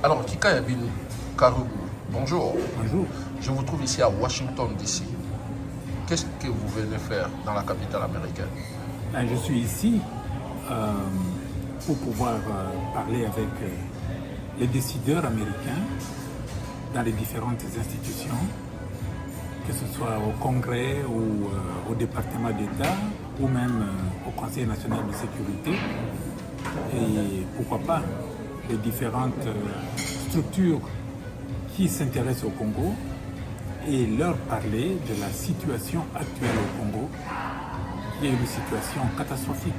Alors, Kika Yabin Karugu, bonjour. Bonjour. Je vous trouve ici à Washington, D.C. Qu'est-ce que vous venez faire dans la capitale américaine? Je suis ici pour pouvoir parler avec les décideurs américains dans les différentes institutions, que ce soit au Congrès ou au département d'État ou même au Conseil national de sécurité. Et pourquoi pas les différentes structures qui s'intéressent au Congo et leur parler de la situation actuelle au Congo, qui est une situation catastrophique.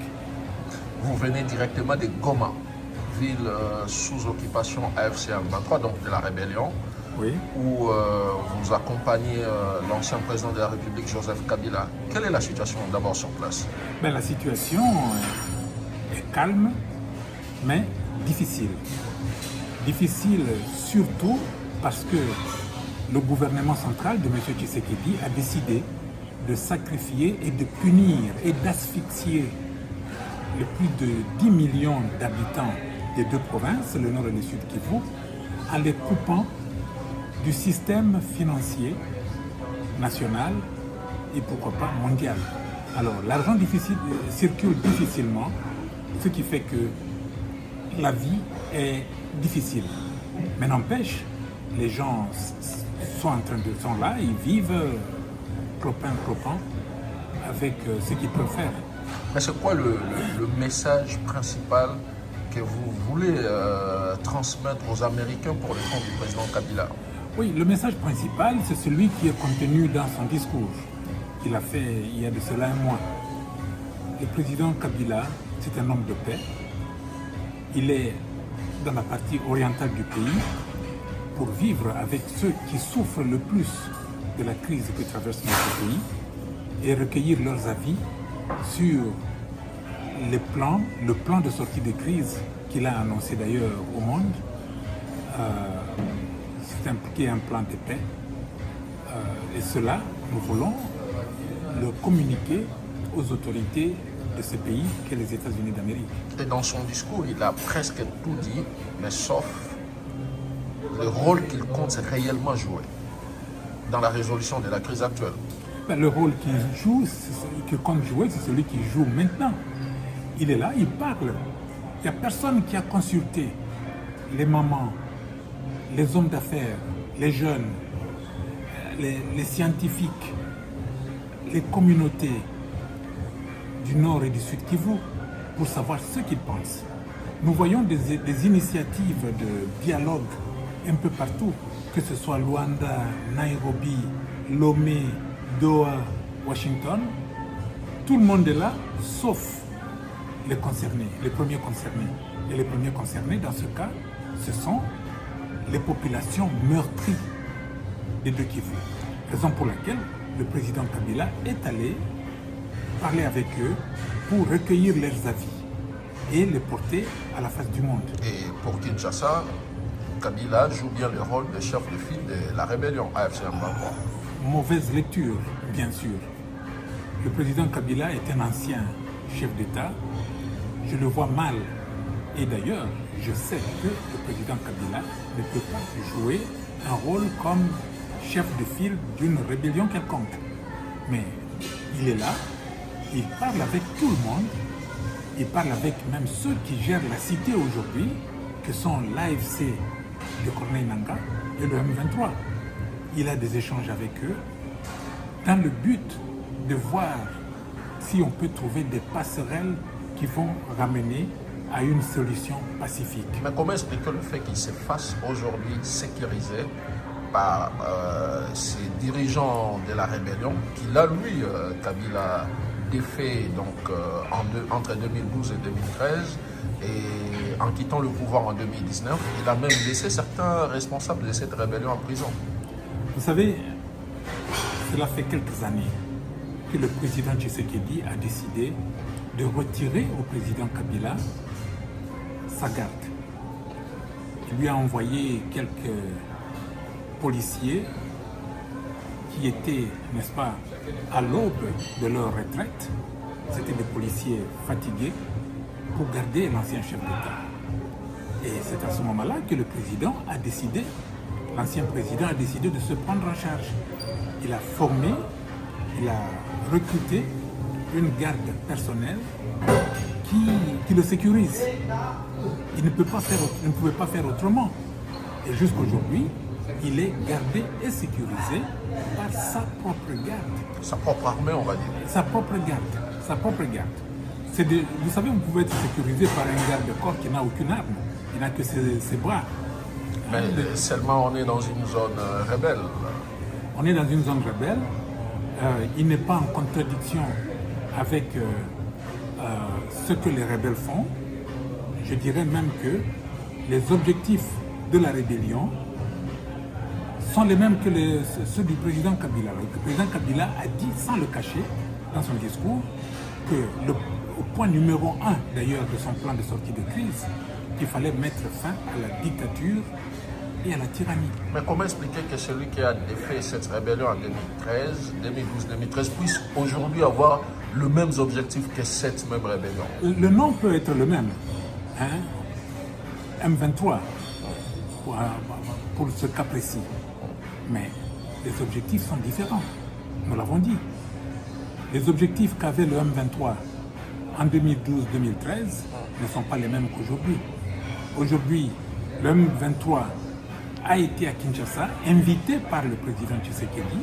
Vous venez directement de Goma, ville sous occupation AFC M23, donc de la rébellion, Oui. où vous accompagnez l'ancien président de la République, Joseph Kabila. Quelle est la situation d'abord sur place? La situation est calme, mais difficile. Difficile surtout parce que le gouvernement central de M. Tshisekedi a décidé de sacrifier et de punir et d'asphyxier les plus de 10 millions d'habitants des deux provinces, le nord et le sud Kivu, en les coupant du système financier national et pourquoi pas mondial. Alors l'argent circule difficilement, ce qui fait que la vie est difficile. Mais n'empêche, les gens sont là, ils vivent clopin avec ce qu'ils peuvent faire. Mais c'est quoi le message principal que vous voulez transmettre aux Américains pour le compte du président Kabila? Oui, le message principal, c'est celui qui est contenu dans son discours qu'il a fait il y a de cela un mois. Le président Kabila, c'est un homme de paix. Il est dans la partie orientale du pays pour vivre avec ceux qui souffrent le plus de la crise que traverse notre pays et recueillir leurs avis sur le plan de sortie de crise qu'il a annoncé d'ailleurs au monde. Qui est un plan de paix. Et cela, nous voulons le communiquer aux autorités de ce pays qu'est les États-Unis d'Amérique. Et dans son discours, il a presque tout dit, mais sauf le rôle qu'il compte réellement jouer dans la résolution de la crise actuelle. Le rôle qu'il compte jouer, c'est celui qu'il joue maintenant. Il est là, il parle. Il n'y a personne qui a consulté les mamans, les hommes d'affaires, les jeunes, les scientifiques, les communautés du Nord et du Sud Kivu pour savoir ce qu'ils pensent. Nous voyons des initiatives de dialogue un peu partout, que ce soit Luanda, Nairobi, Lomé, Doha, Washington. Tout le monde est là, sauf les concernés, les premiers concernés. Et les premiers concernés, dans ce cas, ce sont les populations meurtries des deux Kivu. Raison pour laquelle le président Kabila est allé parler avec eux pour recueillir leurs avis et les porter à la face du monde. Et pour Kinshasa, Kabila joue bien le rôle de chef de file de la rébellion AFC M23. Mauvaise lecture, bien sûr. Le président Kabila est un ancien chef d'État. Je le vois mal. Et d'ailleurs, je sais que le président Kabila ne peut pas jouer un rôle comme chef de file d'une rébellion quelconque. Mais il est là, il parle avec tout le monde, il parle avec même ceux qui gèrent la cité aujourd'hui, que sont l'AFC de Corneille Nangaa et le M23. Il a des échanges avec eux dans le but de voir si on peut trouver des passerelles qui vont ramener à une solution pacifique. Mais comment expliquer le fait qu'il se fasse aujourd'hui sécurisé par ces dirigeants de la rébellion qu'il a, lui, Kabila, défait donc, entre 2012 et 2013 et en quittant le pouvoir en 2019, il a même laissé certains responsables de cette rébellion en prison. Vous savez, cela fait quelques années que le président Tshisekedi a décidé de retirer au président Kabila sa garde. Il lui a envoyé quelques policiers qui étaient, n'est-ce pas, à l'aube de leur retraite. C'était des policiers fatigués pour garder l'ancien chef d'État. Et c'est à ce moment-là que le président a décidé, l'ancien président a décidé de se prendre en charge. Il a formé, il a recruté une garde personnelle qui le sécurise. Il ne pouvait pas faire autrement. Et jusqu'aujourd'hui, il est gardé et sécurisé par sa propre garde. Sa propre armée, on va dire. Sa propre garde. Sa propre garde. Vous savez, vous pouvez être sécurisé par un garde-corps qui n'a aucune arme. Il n'a que ses bras. Mais seulement on est dans une zone rebelle. On est dans une zone rebelle. Il n'est pas en contradiction avec ce que les rebelles font. Je dirais même que les objectifs de la rébellion sont les mêmes que ceux du président Kabila. Le président Kabila a dit, sans le cacher, dans son discours, que au point numéro 1 d'ailleurs de son plan de sortie de crise, qu'il fallait mettre fin à la dictature et à la tyrannie. Mais comment expliquer que celui qui a défait cette rébellion en 2012-2013 puisse aujourd'hui avoir les mêmes objectifs que cette même rébellion? Le nom peut être le même. Hein? M23, pour ce cas précis. Mais les objectifs sont différents. Nous l'avons dit. Les objectifs qu'avait le M23 en 2012-2013 ne sont pas les mêmes qu'aujourd'hui. Aujourd'hui, le M23 a été à Kinshasa, invité par le président Tshisekedi.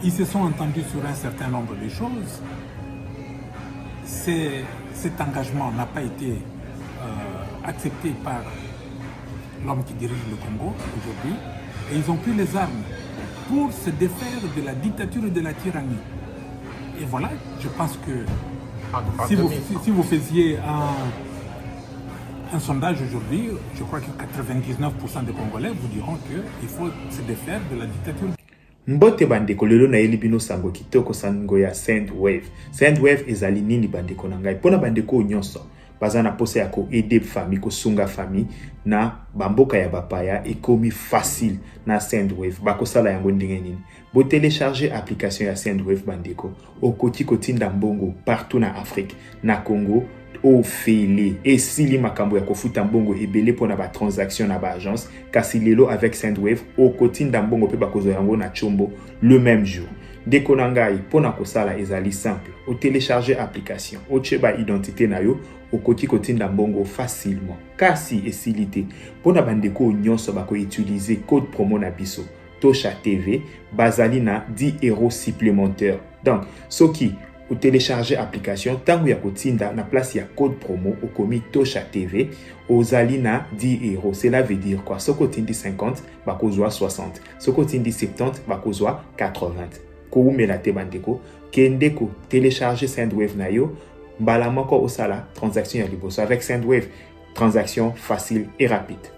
Ils se sont entendus sur un certain nombre de choses. Cet engagement n'a pas été accepté par l'homme qui dirige le Congo aujourd'hui. Et ils ont pris les armes pour se défaire de la dictature et de la tyrannie. Et voilà, je pense que si vous faisiez un sondage aujourd'hui, je crois que 99% des Congolais vous diront qu'il faut se défaire de la dictature. Mbote bandeko lelo na yeli bino sango kitoko sango ya Sendwave. Sendwave ezali nini bandeko na ngai? Pona bandeko nyonso baza na posa ya ko aider famille ko sunga famille na bamboka ya bapaya ekomi facile na Sendwave. Bakosala yango ndenge nini? Bo télécharger application ya Sendwave bandeko. Okoti kotinda mbongo partout na Afrique, na Congo, au fele et sili makambo ya kofuta mbongo ebele pona ba transaction na ba agence kasi lelo avec Sendwave okotinda mbongo pe bakozo yango na chombo le même jour. Deko na ngai pona kosala ezali simple. O télécharger application, o cheba identité na yo, okoti kotinda mbongo facilement. Kasi esilité pona bandeko nyonso bako utiliser code promo na biso Tosha TV bazali na 10 € supplémentaires. Donc soki ou télécharger application tango ya kotinda na place ya code promo au komi Tosha TV ozali na 10 €. Cela veut dire quoi? Soko tindi 50 bakozwa 60, soko tindi 70 bakozwa 80. Ko umela te bandeko kende ko télécharger Sendwave na yo mbala moko osala transaction ya liboso avec Sendwave, transaction facile et rapide.